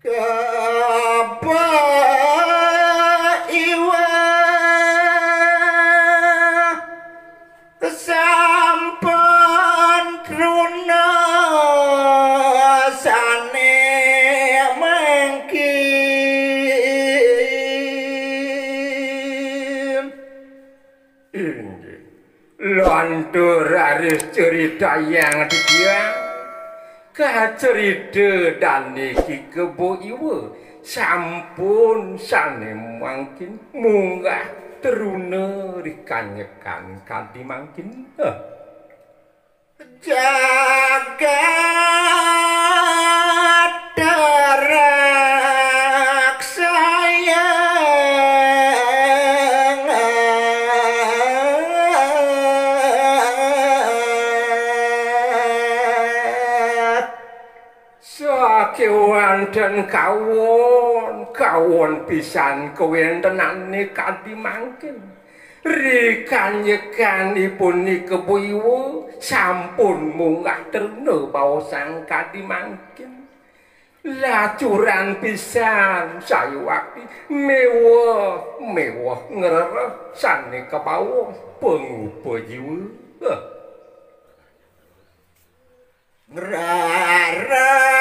Kapa iwa sampun truna sane mangkin lantur aris cerita yang dikiang kacerita dan iki kebo iwa sampun sane mangkin munggah teruna rikanyekan kanthi mangkin jagat darak kewan dan kawon pisan kewentenane kanthi mangkin rikanyekanipun Kebo Iwa sampun munggah terna baosan kanthi mangkin lacuran pisan sayuwakti mewah ngrereh sane kebawa pengupa jiwa ngrarah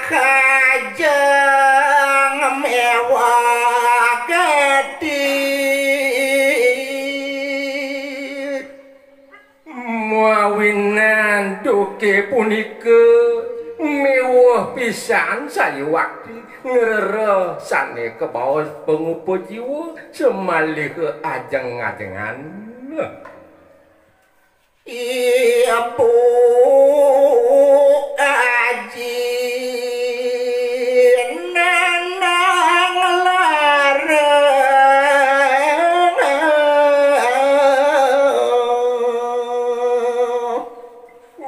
kajeng mewah gede mawinan duke punika mewah pisan sayuwakti ngrereh sane kebaos pengupa jiwa semalih ajeng-ajengan ibu aji nanang larang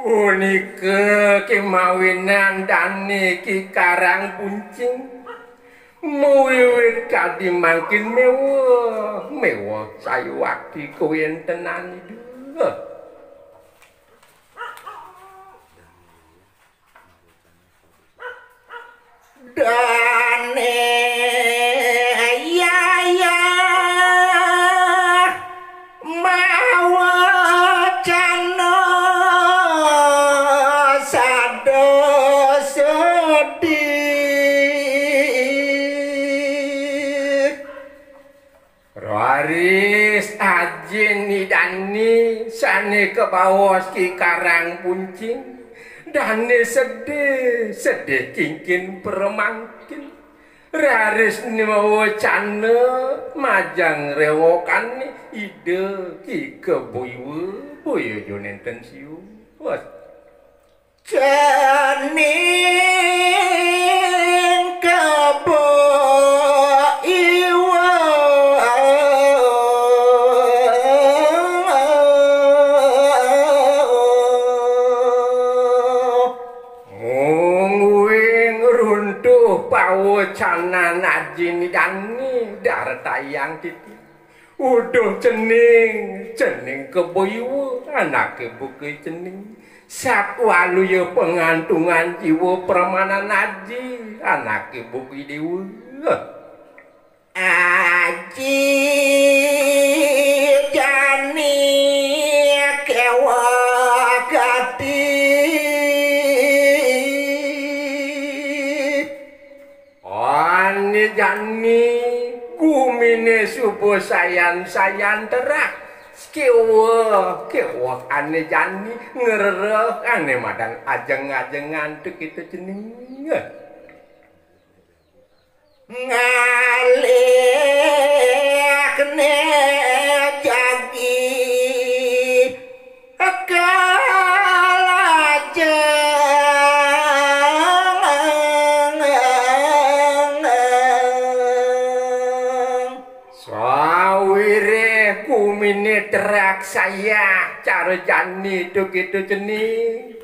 unika kemawinan dan niki karang buncing muwiwit kanthi mangkin mewah sayuwakti kewentenan itu dane ya mawacana sado sedih raris ajin nidani sane kebawas ki karang puncing dane sedih kingkin permangkin raris nimawacana majang rewokan ide ki Kebo Iwa boyo jonenten siu janing Kebo Iwa pawacanan ajin dani dartayang titi uduh cening Kebo Iwa anake buke cening sakwalu ya pengantungan jiwa permanan aji anake buke dewa aji jani kewakati jani kumine subuh sayan terak kewa ane jani ngerereh ane madang ajeng-ajengan tek itu cening ngalih kene jagi terak saya cara jani itu gitu jenis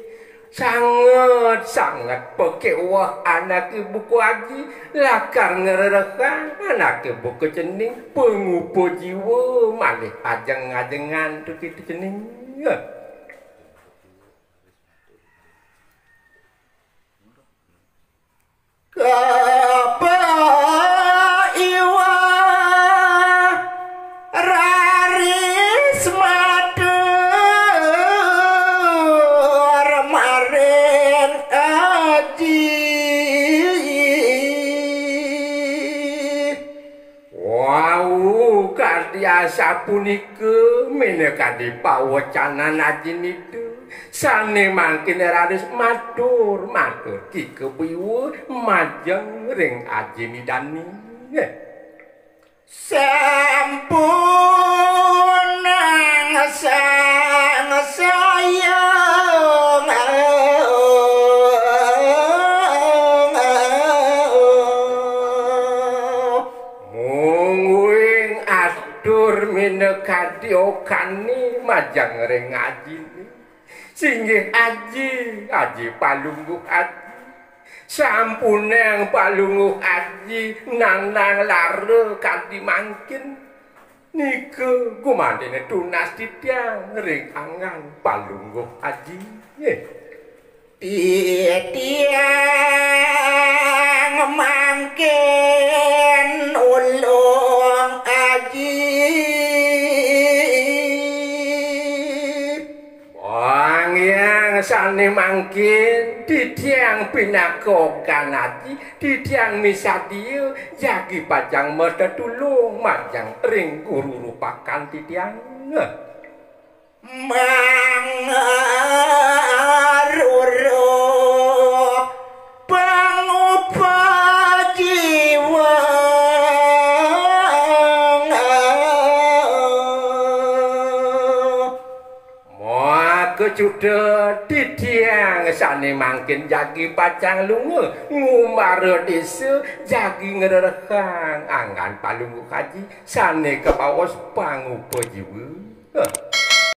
sangat pekewah anak ibu kuaji lakar ngererekan anak ibu kecening pengupo jiwa malih ajeng-ajengan itu gitu jenis sapunika menika dipawacanan ajin itu sane mangkin raris matur ki kepiwuh majeng ring aji midani sampun sang sayang mungguing atur mineka diokani majang ring aji singgih aji palungguh aji sampune palungguh aji nang lare kanthi mangkin niku gumandene tunas titiang ring angan palungguh aji tiang mangkin ulung aji yang sane mangkin ditiang pinakokan ati ditiang misadieu jagi pajang mata tulung majang ring guru rupakan titiang mangaruru pangupa jiwa kecuda ditiang sane mangkin jagi pacang lunga ngumar desa jagi ngerekang angan palungguh haji sane kepawas pangupa jiwa